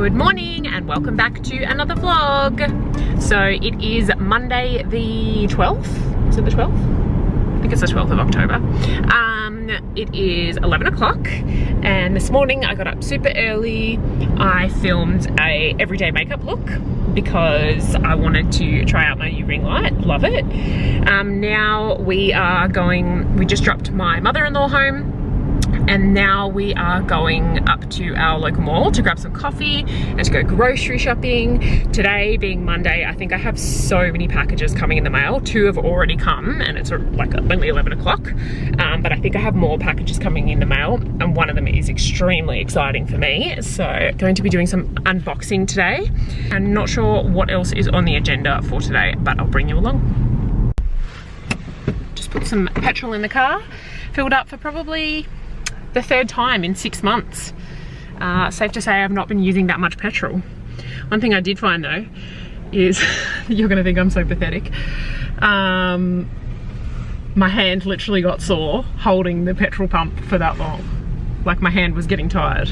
Good morning and welcome back to another vlog. So it is Monday the 12th. Is it the 12th? I think it's the 12th of October. It is 11 o'clock and this morning I got up super early. I filmed a everyday makeup look because I wanted to try out my new ring light. Love it. Now we just dropped my mother-in-law home. And now we are going up to our local mall to grab some coffee and to go grocery shopping. Today being Monday, I think I have so many packages coming in the mail. 2 have already come and it's like only 11 o'clock. But I think I have more packages coming in the mail and one of them is extremely exciting for me. So going to be doing some unboxing today. I'm not sure what else is on the agenda for today, but I'll bring you along. Just put some petrol in the car, filled up for probably the 3rd time in 6 months. Safe to say I've not been using that much petrol. One thing I did find though is, you're gonna think I'm so pathetic, my hand literally got sore holding the petrol pump for that long. Like my hand was getting tired.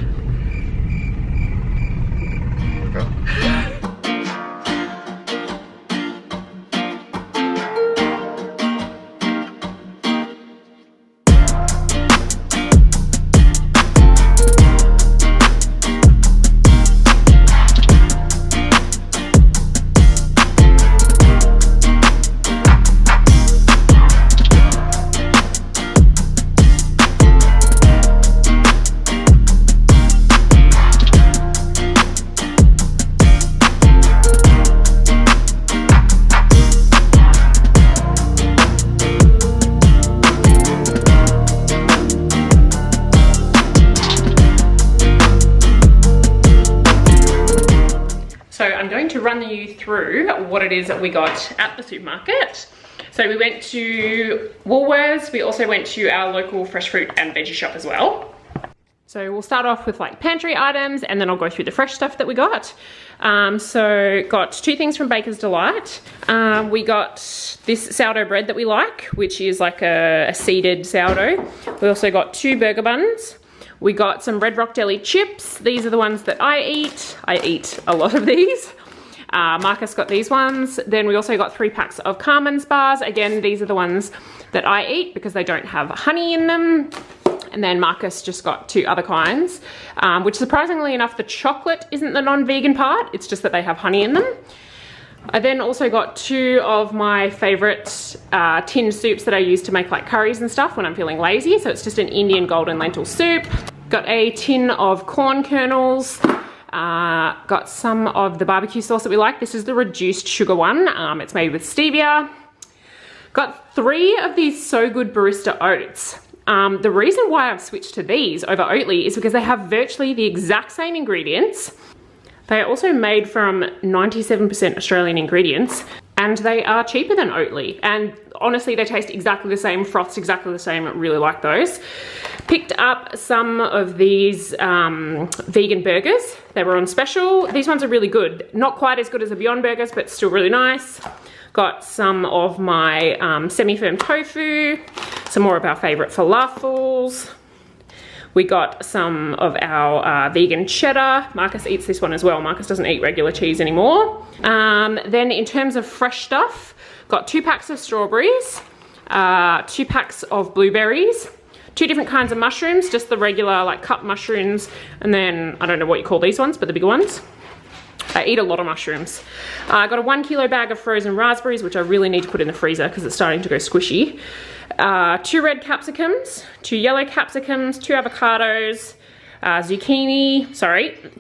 So I'm going to run you through what it is that we got at the supermarket. So we went to Woolworths, we also went to our local fresh fruit and veggie shop as well. So we'll start off with like pantry items and then I'll go through the fresh stuff that we got. So got 2 things from Baker's Delight. We got this sourdough bread that we like, which is like a seeded sourdough. We also got 2 burger buns. We got some Red Rock Deli chips. These are the ones that I eat. I eat a lot of these. Marcus got these ones. Then we also got 3 packs of Carmen's bars. Again, these are the ones that I eat because they don't have honey in them. And then Marcus just got 2 other kinds, which surprisingly enough, the chocolate isn't the non-vegan part. It's just that they have honey in them. I then also got 2 of my favorite tin soups that I use to make like curries and stuff when I'm feeling lazy. So it's just an Indian golden lentil soup. Got a tin of corn kernels. Got some of the barbecue sauce that we like. This is the reduced sugar one. It's made with stevia. Got 3 of these So Good Barista oats. The reason why I've switched to these over Oatly is because they have virtually the exact same ingredients. They are also made from 97% Australian ingredients and they are cheaper than Oatly. And honestly, they taste exactly the same, froth's exactly the same. I really like those. Picked up some of these vegan burgers. They were on special. These ones are really good. Not quite as good as the Beyond Burgers, but still really nice. Got some of my semi-firm tofu, some more of our favorite falafels. We got some of our vegan cheddar. Marcus eats this one as well. Marcus doesn't eat regular cheese anymore. Then in terms of fresh stuff, got 2 packs of strawberries, 2 packs of blueberries, 2 different kinds of mushrooms, just the regular like cup mushrooms, and then I don't know what you call these ones, but the bigger ones. I eat a lot of mushrooms. I got a 1 kilo bag of frozen raspberries, which I really need to put in the freezer because it's starting to go squishy. 2 red capsicums, 2 yellow capsicums, 2 avocados,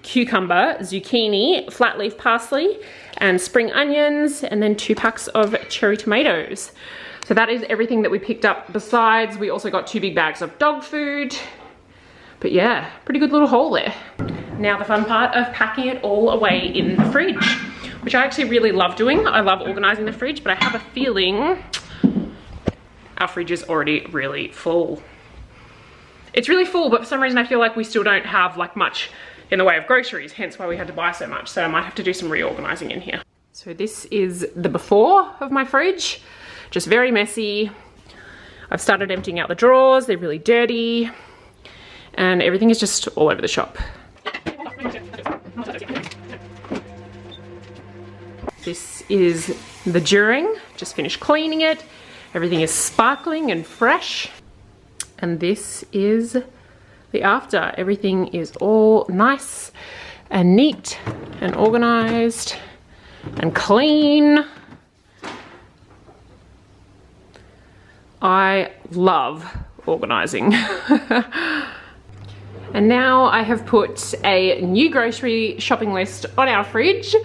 cucumber, zucchini, flat leaf parsley, and spring onions, and then 2 packs of cherry tomatoes. So that is everything that we picked up. Besides, we also got 2 big bags of dog food. But yeah, pretty good little haul there. Now the fun part of packing it all away in the fridge, which I actually really love doing. I love organizing the fridge, but I have a feeling our fridge is already really full. It's really full, but for some reason I feel like we still don't have like much in the way of groceries, hence why we had to buy so much. So I might have to do some reorganizing in here. So this is the before of my fridge, just very messy. I've started emptying out the drawers, they're really dirty, and everything is just all over the shop. This is the during, just finished cleaning it. Everything is sparkling and fresh. And this is the after. Everything is all nice and neat and organized and clean. I love organizing. And now I have put a new grocery shopping list on our fridge.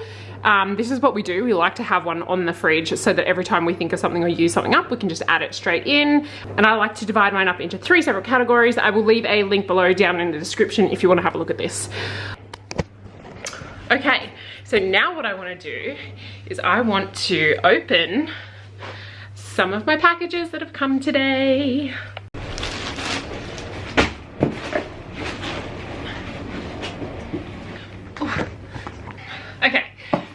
This is what we do. We like to have one on the fridge so that every time we think of something or use something up, we can just add it straight in. And I like to divide mine up into 3 separate categories. I will leave a link below down in the description if you want to have a look at this. Okay, so now what I want to do is I want to open some of my packages that have come today. Okay,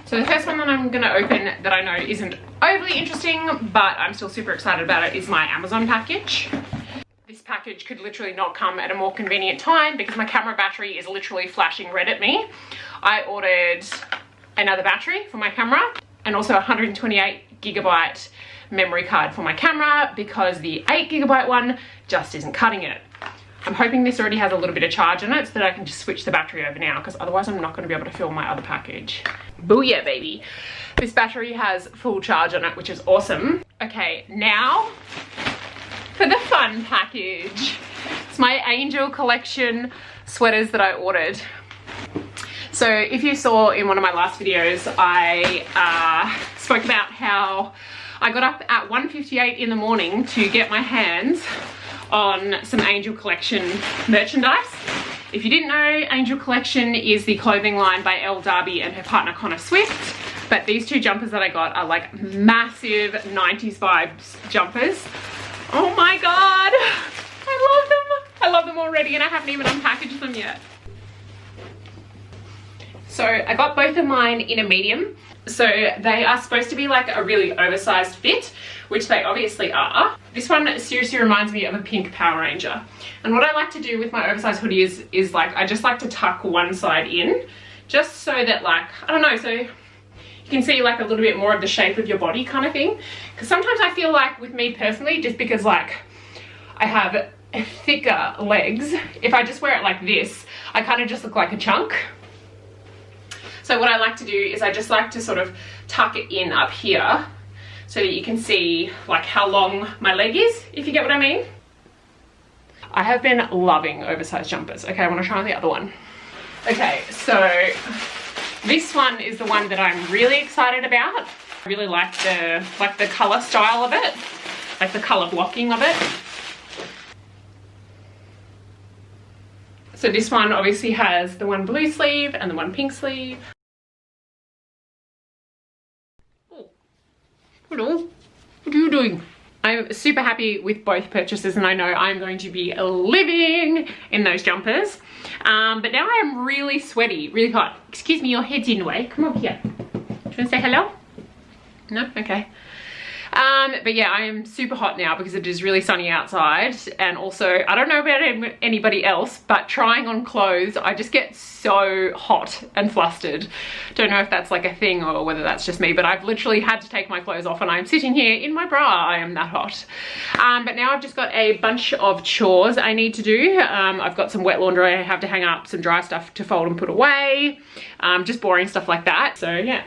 so the first one that I'm gonna open that I know isn't overly interesting, but I'm still super excited about it, is my Amazon package. This package could literally not come at a more convenient time because my camera battery is literally flashing red at me. I ordered another battery for my camera and also a 128GB memory card for my camera because the 8GB one just isn't cutting it. I'm hoping this already has a little bit of charge in it so that I can just switch the battery over now, because otherwise I'm not going to be able to fill my other package. Booyah, baby. This battery has full charge on it, which is awesome. Okay, now for the fun package. It's my Angelle collection sweaters that I ordered. So if you saw in one of my last videos, I spoke about how I got up at 1:58 in the morning to get my hands on some Angelle collection merchandise. If you didn't know, Angelle collection is the clothing line by Elle Darby and her partner Connor Swift. But these 2 jumpers that I got are like massive 90s vibes jumpers. Oh my god, I love them. I love them already and I haven't even unpackaged them yet. So I got both of mine in a medium. So they are supposed to be like a really oversized fit, which they obviously are. This one seriously reminds me of a pink Power Ranger. And what I like to do with my oversized hoodies is like, I just like to tuck one side in, just so that like, I don't know, so you can see like a little bit more of the shape of your body kind of thing. Because sometimes I feel like with me personally, just because like I have thicker legs, if I just wear it like this, I kind of just look like a chunk. So what I like to do is I just like to sort of tuck it in up here so that you can see like how long my leg is, if you get what I mean. I have been loving oversized jumpers. Okay, I want to try on the other one. Okay, so this one is the one that I'm really excited about. I really like the color style of it, like the color blocking of it. So this one obviously has the one blue sleeve and the one pink sleeve. Hello, what are you doing? I'm super happy with both purchases and I know I'm going to be living in those jumpers. But now I'm really sweaty, really hot. Excuse me, your head's in the way. Come over here. Do you want to say hello? No? Okay. But yeah, I am super hot now because it is really sunny outside, and also I don't know about anybody else, but trying on clothes I just get so hot and flustered. Don't know if that's like a thing or whether that's just me, but I've literally had to take my clothes off and I'm sitting here in my bra. I am that hot. But now I've just got a bunch of chores I need to do. I've got some wet laundry I have to hang up, some dry stuff to fold and put away, just boring stuff like that. So yeah,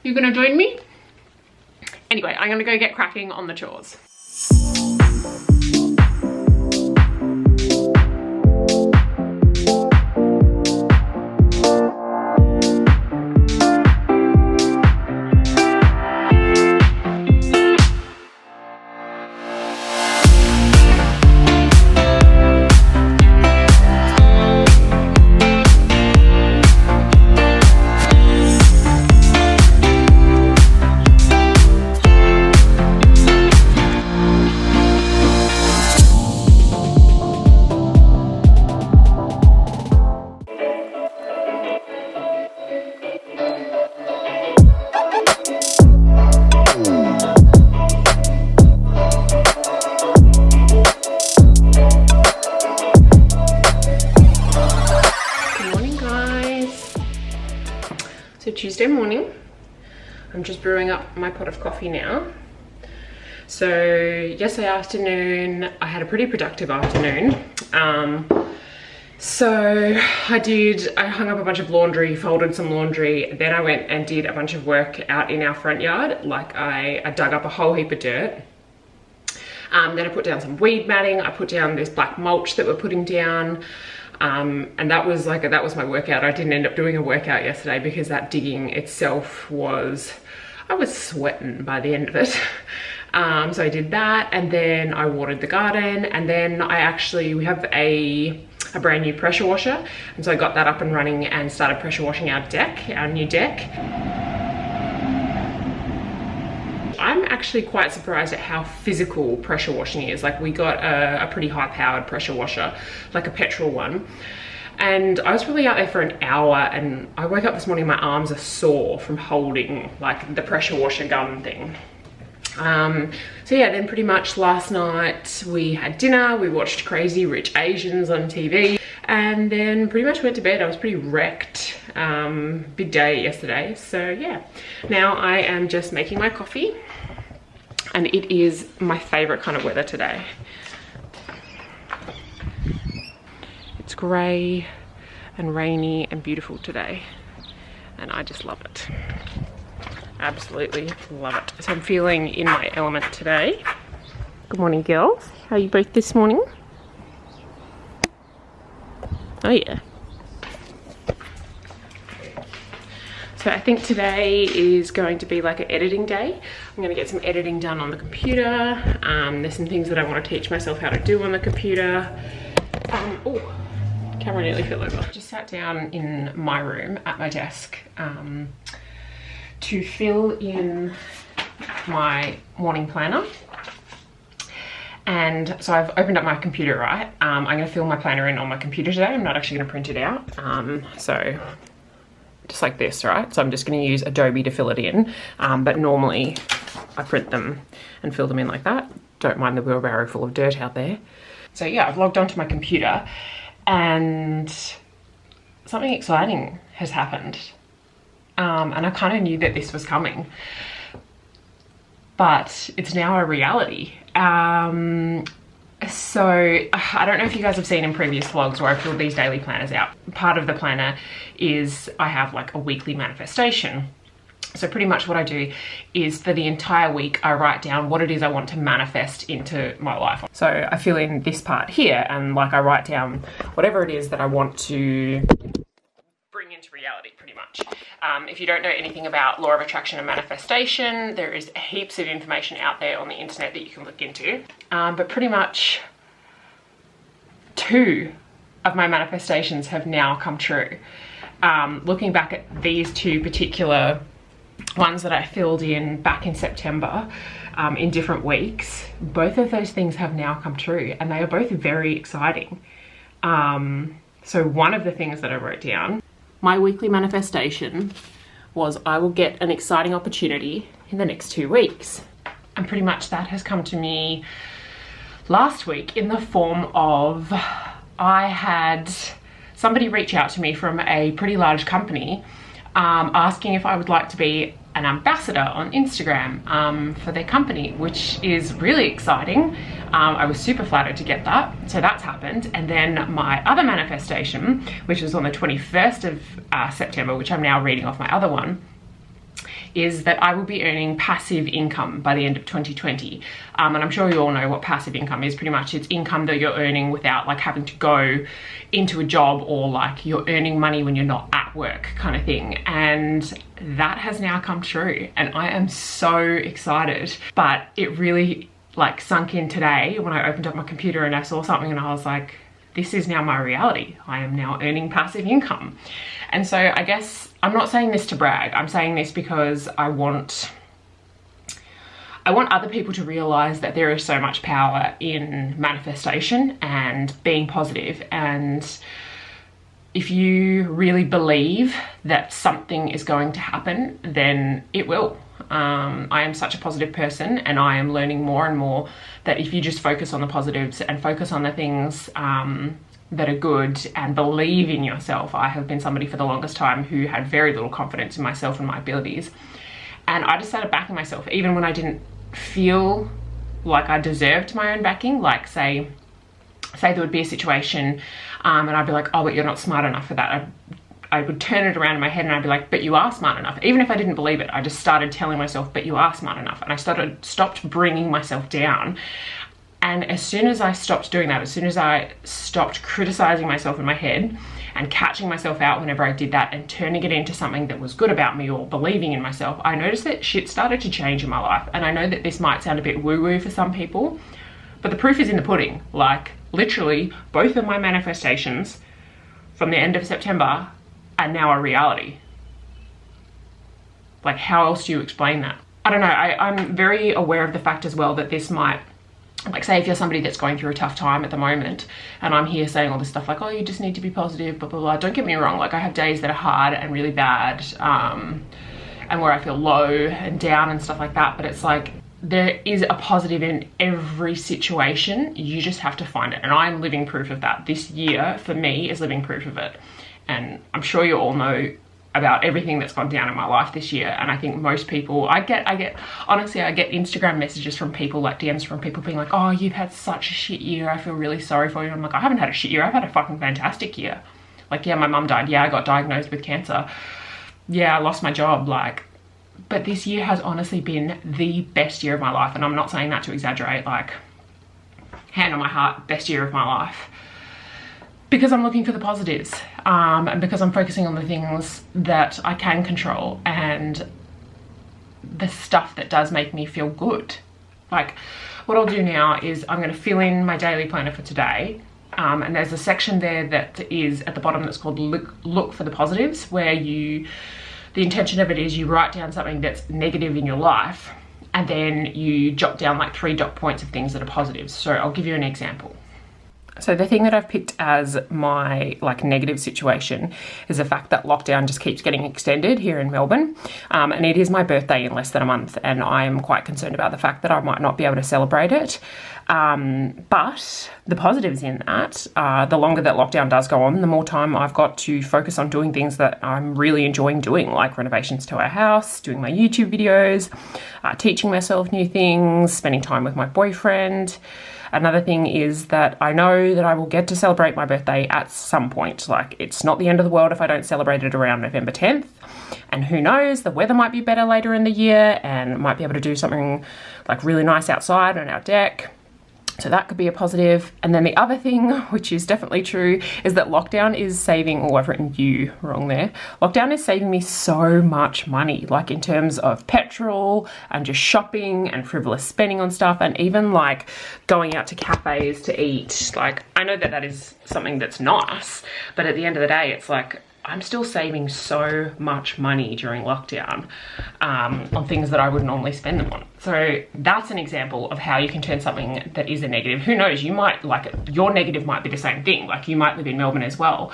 you gonna join me? Anyway, I'm gonna go get cracking on the chores. Tuesday morning, I'm just brewing up my pot of coffee now. So yesterday afternoon, I had a pretty productive afternoon. So I hung up a bunch of laundry, folded some laundry, then I went and did a bunch of work out in our front yard. Like I dug up a whole heap of dirt. Then I put down some weed matting, I put down this black mulch that we're putting down. And that was my workout. I didn't end up doing a workout yesterday because that digging itself I was sweating by the end of it. So I did that, and then I watered the garden, and then we have a brand new pressure washer, and so I got that up and running and started pressure washing our new deck. I'm actually quite surprised at how physical pressure washing is. Like, we got a pretty high powered pressure washer, like a petrol one. And I was probably out there for an hour, and I woke up this morning, my arms are sore from holding like the pressure washer gun thing. So yeah, then pretty much last night we had dinner, we watched Crazy Rich Asians on TV, and then pretty much went to bed. I was pretty wrecked. Big day yesterday. So yeah, now I am just making my coffee, and it is my favorite kind of weather today. It's grey and rainy and beautiful today, and I just love it. Absolutely love it. So I'm feeling in my element today. Good morning, girls. How are you both this morning? Oh yeah. So I think today is going to be like an editing day. I'm gonna get some editing done on the computer. There's some things that I want to teach myself how to do on the computer. Oh, camera nearly fell over. Just sat down in my room at my desk to fill in my morning planner. And so I've opened up my computer, right? I'm gonna fill my planner in on my computer today. I'm not actually gonna print it out. So just like this, right? So I'm just gonna use Adobe to fill it in. But normally I print them and fill them in like that. Don't mind the wheelbarrow full of dirt out there. So yeah, I've logged onto my computer, and something exciting has happened. And I kind of knew that this was coming, but it's now a reality. So I don't know if you guys have seen in previous vlogs where I filled these daily planners out. Part of the planner is I have like a weekly manifestation. So pretty much what I do is for the entire week, I write down what it is I want to manifest into my life. So I fill in this part here, and like I write down whatever it is that I want to bring into reality, pretty much. If you don't know anything about law of attraction and manifestation, there is heaps of information out there on the internet that you can look into. But pretty much 2 of my manifestations have now come true. Looking back at these 2 particular ones that I filled in back in September, in different weeks, both of those things have now come true, and they are both very exciting. So one of the things that I wrote down, my weekly manifestation, was I will get an exciting opportunity in the next 2 weeks. And pretty much that has come to me last week in the form of, I had somebody reach out to me from a pretty large company, asking if I would like to be an ambassador on Instagram for their company, which is really exciting. I was super flattered to get that, so that's happened. And then my other manifestation, which was on the 21st of September, which I'm now reading off my other one, is that I will be earning passive income by the end of 2020. And I'm sure you all know what passive income is. Pretty much it's income that you're earning without like having to go into a job, or like you're earning money when you're not at work kind of thing. And that has now come true, and I am so excited. But it really like sunk in today when I opened up my computer and I saw something and I was like, this is now my reality. I am now earning passive income. And so I guess I'm not saying this to brag. I'm saying this because I want other people to realize that there is so much power in manifestation and being positive. And if you really believe that something is going to happen, then it will. I am such a positive person, and I am learning more and more that if you just focus on the positives and focus on the things that are good and believe in yourself. I have been somebody for the longest time who had very little confidence in myself and my abilities. And I just started backing myself, even when I didn't feel like I deserved my own backing. Like say there would be a situation and I'd be like, oh, but you're not smart enough for that. I would turn it around in my head and I'd be like, but you are smart enough. Even if I didn't believe it, I just started telling myself, but you are smart enough. And I stopped bringing myself down. And as soon as I stopped doing that, as soon as I stopped criticizing myself in my head and catching myself out whenever I did that and turning it into something that was good about me or believing in myself, I noticed that shit started to change in my life. And I know that this might sound a bit woo-woo for some people, but the proof is in the pudding. Like literally both of my manifestations from the end of September are now a reality. Like how else do you explain that? I don't know, I'm very aware of the fact as well that this might, like say if you're somebody that's going through a tough time at the moment and I'm here saying all this stuff like, oh, you just need to be positive, blah, blah, blah. Don't get me wrong, like I have days that are hard and really bad and where I feel low and down and stuff like that, but it's like there is a positive in every situation. You just have to find it, and I'm living proof of that. This year for me is living proof of it. And I'm sure you all know about everything that's gone down in my life this year. And I think most people, honestly, I get Instagram messages from people, like DMs from people being like, oh, you've had such a shit year. I feel really sorry for you. And I'm like, I haven't had a shit year. I've had a fucking fantastic year. Like, yeah, my mum died. Yeah, I got diagnosed with cancer. Yeah, I lost my job. Like, but this year has honestly been the best year of my life. And I'm not saying that to exaggerate, like hand on my heart, best year of my life. Because I'm looking for the positives and because I'm focusing on the things that I can control and the stuff that does make me feel good. Like what I'll do now is I'm going to fill in my daily planner for today, and there's a section there that is at the bottom that's called look for the positives, where the intention of it is you write down something that's negative in your life and then you jot down like 3 dot points of things that are positive. So I'll give you an example. So the thing that I've picked as my like negative situation is the fact that lockdown just keeps getting extended here in Melbourne, and it is my birthday in less than a month, and I'm quite concerned about the fact that I might not be able to celebrate it. But the positives in that, the longer that lockdown does go on, the more time I've got to focus on doing things that I'm really enjoying doing, like renovations to our house, doing my YouTube videos, teaching myself new things, spending time with my boyfriend. Another thing is that I know that I will get to celebrate my birthday at some point. Like, it's not the end of the world if I don't celebrate it around November 10th. And who knows, the weather might be better later in the year and might be able to do something like really nice outside on our deck. So that could be a positive. And then the other thing, which is definitely true, is that lockdown is saving, oh, I've written you wrong there. Lockdown is saving me so much money, like in terms of petrol and just shopping and frivolous spending on stuff, and even like going out to cafes to eat. Like, I know that that is something that's nice, but at the end of the day, it's like, I'm still saving so much money during lockdown on things that I would normally spend them on. So that's an example of how you can turn something that is a negative. Who knows, you might, like, your negative might be the same thing. Like, you might live in Melbourne as well,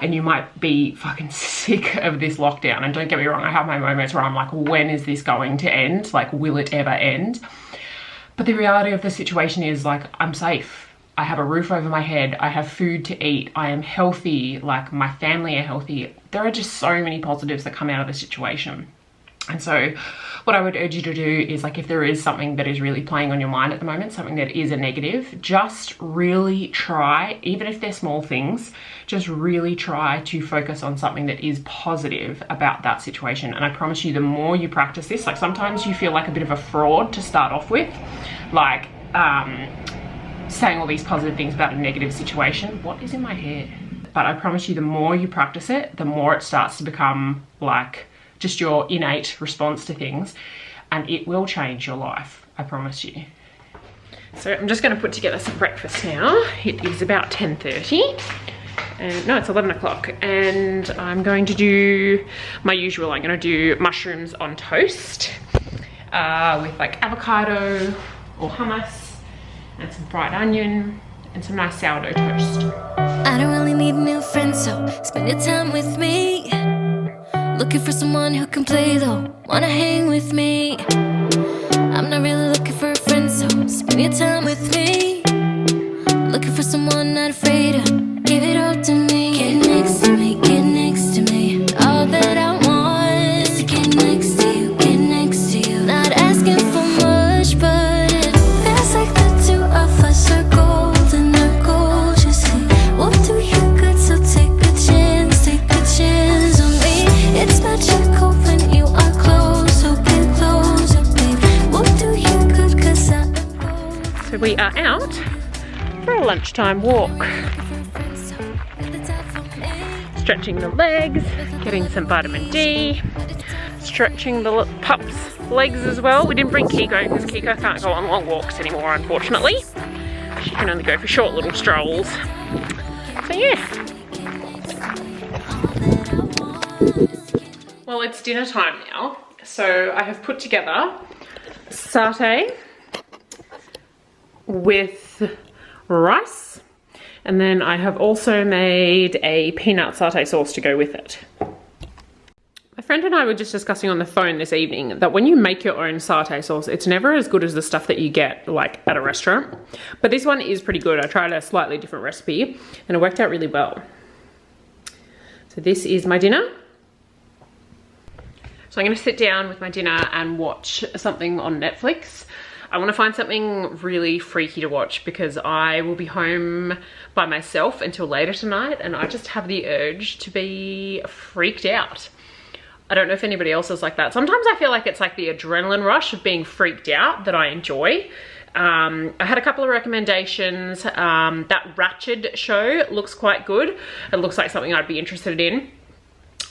and you might be fucking sick of this lockdown. And don't get me wrong, I have my moments where I'm like, when is this going to end? Like, will it ever end? But the reality of the situation is, like, I'm safe. I have a roof over my head, I have food to eat, I am healthy, like my family are healthy. There are just so many positives that come out of the situation. And so what I would urge you to do is, like, if there is something that is really playing on your mind at the moment, something that is a negative, just really try, even if they're small things, just really try to focus on something that is positive about that situation. And I promise you, the more you practice this, like sometimes you feel like a bit of a fraud to start off with, like, saying all these positive things about a negative situation. What is in my hair? But I promise you, the more you practice it, the more it starts to become like just your innate response to things, and it will change your life, I promise you. So I'm just going to put together some breakfast now. It is about 10:30 and no, it's 11 o'clock, and I'm going to do my usual. I'm going to do mushrooms on toast with like avocado or hummus and some fried onion and some nice sourdough toast. I don't really need new friends, so spend your time with me. Looking for someone who can play though, wanna hang with me. I'm not really looking for a friend, so spend your time with me. Looking for someone not afraid to give it all to me. Get next to me, get next to me. All that I want is to get next to you, get next lunchtime walk. Stretching the legs, getting some vitamin D, stretching the pup's legs as well. We didn't bring Kiko because Kiko can't go on long walks anymore, unfortunately. She can only go for short little strolls. So yeah. Well, it's dinner time now. So I have put together satay with rice, and then I have also made a peanut satay sauce to go with it. My friend and I were just discussing on the phone this evening that when you make your own satay sauce, it's never as good as the stuff that you get like at a restaurant. But this one is pretty good. I tried a slightly different recipe and it worked out really well. So this is my dinner. So I'm gonna sit down with my dinner and watch something on Netflix. I want to find something really freaky to watch because I will be home by myself until later tonight and I just have the urge to be freaked out. I don't know if anybody else is like that. Sometimes I feel like it's like the adrenaline rush of being freaked out that I enjoy. I had a couple of recommendations. That Ratched show looks quite good. It looks like something I'd be interested in.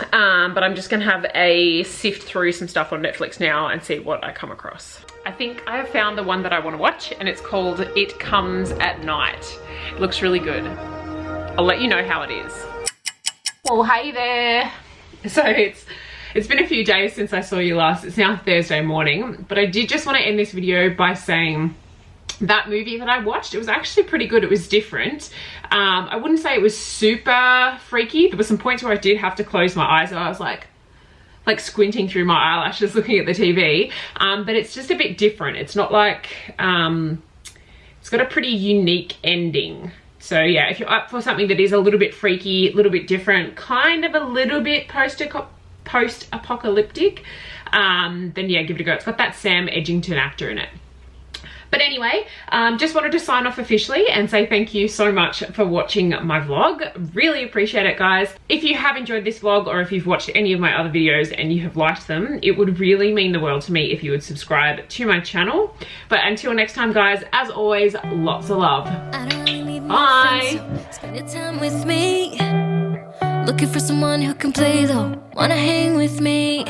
But I'm just gonna have a sift through some stuff on Netflix now and see what I come across. I think I have found the one that I want to watch and it's called It Comes at Night. It looks really good. I'll let you know how it is. Well, hey there. So it's been a few days since I saw you last. It's now Thursday morning, but I did just want to end this video by saying that movie that I watched, it was actually pretty good. It was different. I wouldn't say it was super freaky. There were some points where I did have to close my eyes and I was like squinting through my eyelashes looking at the TV, but it's just a bit different. It's not like, it's got a pretty unique ending. So yeah, if you're up for something that is a little bit freaky, a little bit different, kind of a little bit post-apocalyptic, then yeah, give it a go. It's got that Sam Edgington actor in it. But anyway, just wanted to sign off officially and say thank you so much for watching my vlog. Really appreciate it, guys. If you have enjoyed this vlog or if you've watched any of my other videos and you have liked them, it would really mean the world to me if you would subscribe to my channel. But until next time, guys, as always, lots of love. Bye. Spend your time with me. Looking for someone who can play though. Wanna hang with me.